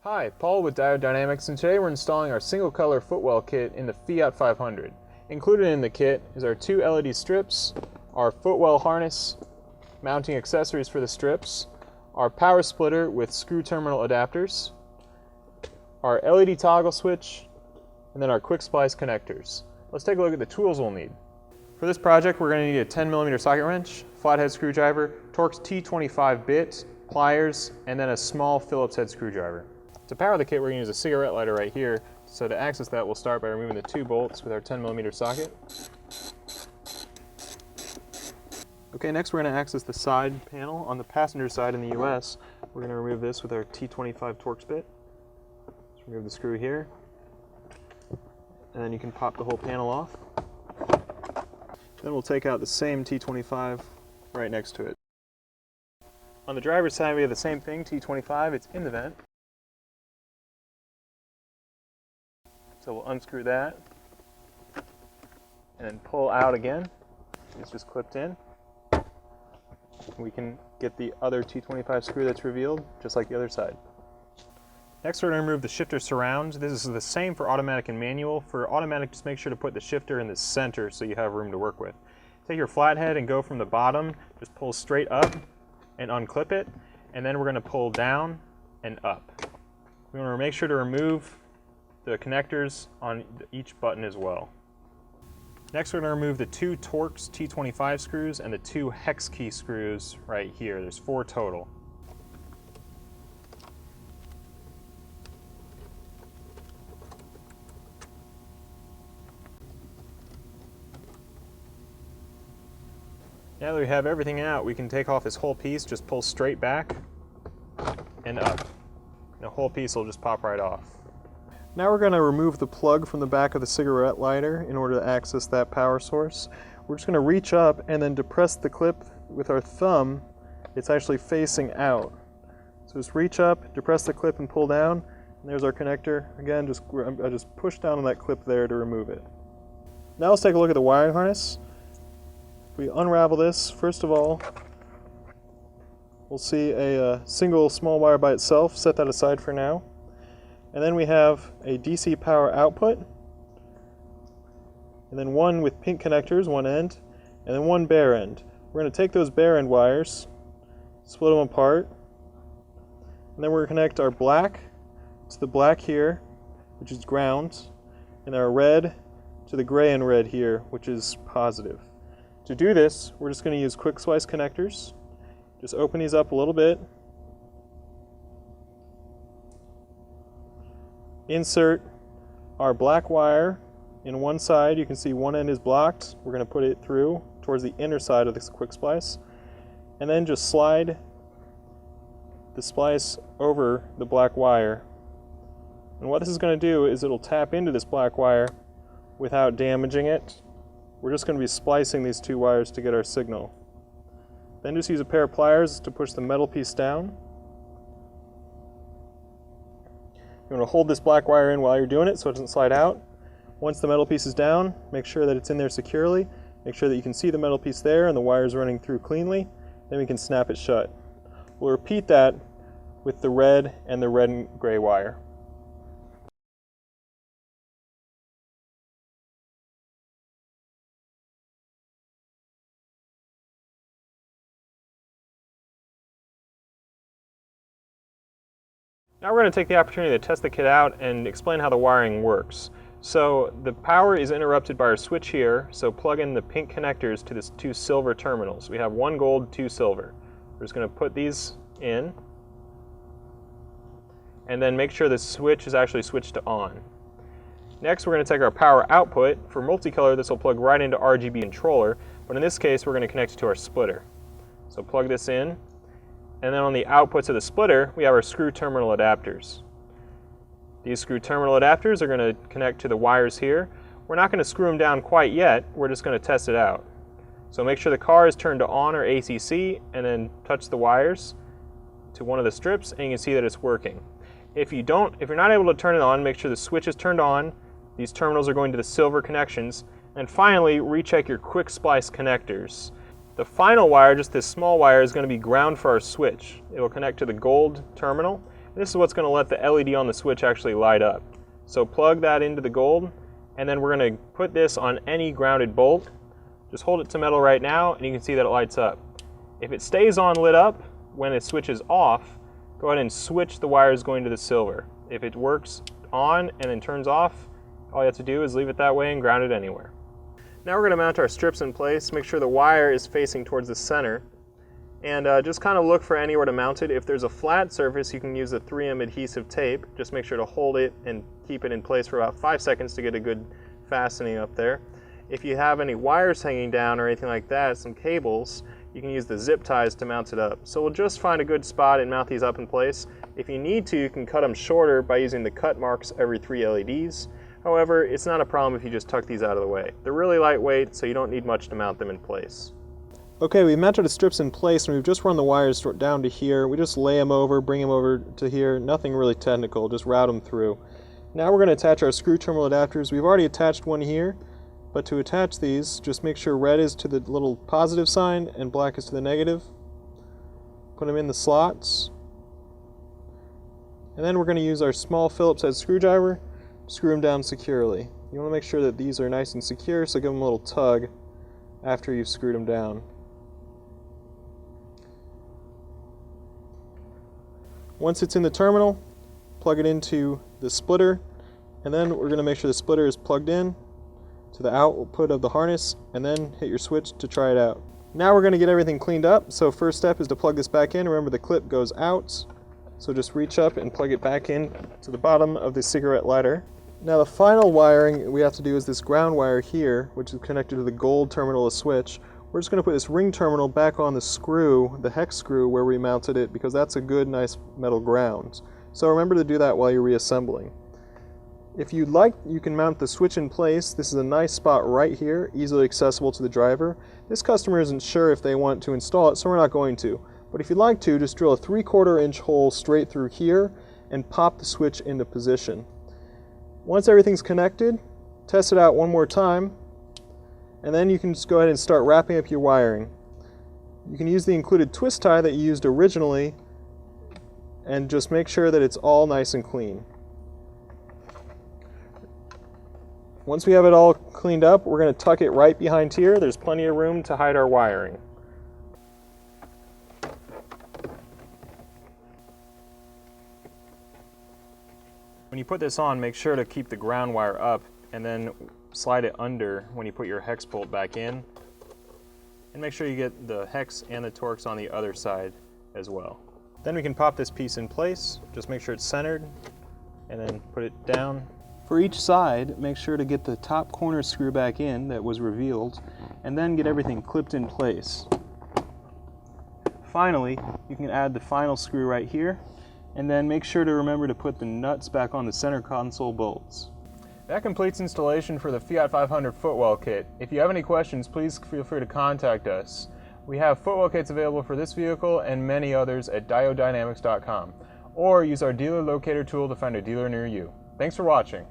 Hi, Paul with Diode Dynamics, and today we're installing our single color Footwell kit in the Fiat 500. Included in the kit is our two LED strips, our Footwell harness, mounting accessories for the strips, our power splitter with screw terminal adapters, our LED toggle switch, and then our quick splice connectors. Let's take a look at the tools we'll need. For this project, we're going to need a 10mm socket wrench, flathead screwdriver, Torx T25 bit, pliers, and then a small Phillips head screwdriver. To power the kit, we're going to use a cigarette lighter right here. So to access that, we'll start by removing the two bolts with our 10mm socket. Okay, next we're going to access the side panel. On the passenger side in the US, we're going to remove this with our T25 Torx bit. Just remove the screw here. And then you can pop the whole panel off. Then we'll take out the same T25 right next to it. On the driver's side, we have the same thing, T25, it's in the vent. So we'll unscrew that and then pull out again. It's just clipped in. We can get the other T25 screw that's revealed, just like the other side. Next, we're going to remove the shifter surrounds. This is the same for automatic and manual. For automatic, just make sure to put the shifter in the center so you have room to work with. Take your flathead and go from the bottom, just pull straight up and unclip it, and then we're going to pull down and up. We want to make sure to remove the connectors on each button as well. Next, we're going to remove the two Torx T25 screws and the two hex key screws right here. There's 4 total. Now that we have everything out, we can take off this whole piece, just pull straight back and up. The whole piece will just pop right off. Now we're going to remove the plug from the back of the cigarette lighter in order to access that power source. We're just going to reach up and then depress the clip with our thumb. It's actually facing out. So just reach up, depress the clip and pull down. And there's our connector. Again, I just push down on that clip there to remove it. Now let's take a look at the wiring harness. If we unravel this, first of all, we'll see a single small wire by itself. Set that aside for now. And then we have a DC power output, and then one with pink connectors, one end, and then one bare end. We're going to take those bare end wires, split them apart, and then we're going to connect our black to the black here, which is ground, and our red to the gray and red here, which is positive. To do this, we're just going to use quick splice connectors. Just open these up a little bit. Insert our black wire in one side. You can see one end is blocked. We're going to put it through towards the inner side of this quick splice, and then just slide the splice over the black wire. And what this is going to do is it'll tap into this black wire without damaging it. We're just going to be splicing these two wires to get our signal. Then just use a pair of pliers to push the metal piece down. You want to hold this black wire in while you're doing it so it doesn't slide out. Once the metal piece is down, make sure that it's in there securely. Make sure that you can see the metal piece there and the wires running through cleanly. Then we can snap it shut. We'll repeat that with the red and gray wire. Now we're going to take the opportunity to test the kit out and explain how the wiring works. So the power is interrupted by our switch here, so plug in the pink connectors to the two silver terminals. We have 1 gold, 2 silver. We're just going to put these in, and then make sure the switch is actually switched to on. Next, we're going to take our power output. For multicolor, this will plug right into RGB controller, but in this case, we're going to connect it to our splitter. So plug this in. And then on the outputs of the splitter, we have our screw terminal adapters. These screw terminal adapters are going to connect to the wires here. We're not going to screw them down quite yet, we're just going to test it out. So make sure the car is turned to on or ACC, and then touch the wires to one of the strips, and you can see that it's working. If you're not able to turn it on, make sure the switch is turned on. These terminals are going to the silver connections. And finally, recheck your quick splice connectors. The final wire, just this small wire, is going to be ground for our switch. It will connect to the gold terminal, This is what's going to let the LED on the switch actually light up. So plug that into the gold, and then we're going to put this on any grounded bolt. Just hold it to metal right now, and you can see that it lights up. If it stays on lit up when it switches off, go ahead and switch the wires going to the silver. If it works on and then turns off, all you have to do is leave it that way and ground it anywhere. Now we're going to mount our strips in place. Make sure the wire is facing towards the center, and just kind of look for anywhere to mount it. If there's a flat surface, you can use a 3M adhesive tape. Just make sure to hold it and keep it in place for about 5 seconds to get a good fastening up there. If you have any wires hanging down or anything like that, some cables, you can use the zip ties to mount it up. So we'll just find a good spot and mount these up in place. If you need to, you can cut them shorter by using the cut marks every 3 LEDs. However, it's not a problem if you just tuck these out of the way. They're really lightweight, so you don't need much to mount them in place. Okay, we've mounted the strips in place and we've just run the wires down to here. We just lay them over, bring them over to here. Nothing really technical, just route them through. Now we're going to attach our screw terminal adapters. We've already attached one here, but to attach these, just make sure red is to the little positive sign and black is to the negative. Put them in the slots. And then we're going to use our small Phillips head screwdriver. Screw them down securely. You want to make sure that these are nice and secure, so give them a little tug after you've screwed them down. Once it's in the terminal, plug it into the splitter, and then we're going to make sure the splitter is plugged in to the output of the harness, and then hit your switch to try it out. Now we're going to get everything cleaned up. So first step is to plug this back in. Remember, the clip goes out, so just reach up and plug it back in to the bottom of the cigarette lighter. Now the final wiring we have to do is this ground wire here, which is connected to the gold terminal of the switch. We're just going to put this ring terminal back on the screw, the hex screw where we mounted it, because that's a good, nice metal ground. So remember to do that while you're reassembling. If you'd like, you can mount the switch in place. This is a nice spot right here, easily accessible to the driver. This customer isn't sure if they want to install it, so we're not going to. But if you'd like to, just drill a 3/4 inch hole straight through here and pop the switch into position. Once everything's connected, test it out one more time, and then you can just go ahead and start wrapping up your wiring. You can use the included twist tie that you used originally, and just make sure that it's all nice and clean. Once we have it all cleaned up, we're going to tuck it right behind here. There's plenty of room to hide our wiring. When you put this on, make sure to keep the ground wire up and then slide it under when you put your hex bolt back in. And make sure you get the hex and the Torx on the other side as well. Then we can pop this piece in place. Just make sure it's centered and then put it down. For each side, make sure to get the top corner screw back in that was revealed, and then get everything clipped in place. Finally, you can add the final screw right here, and then make sure to remember to put the nuts back on the center console bolts. That completes installation for the Fiat 500 Footwell kit. If you have any questions, please feel free to contact us. We have Footwell kits available for this vehicle and many others at diodynamics.com, or use our dealer locator tool to find a dealer near you. Thanks for watching.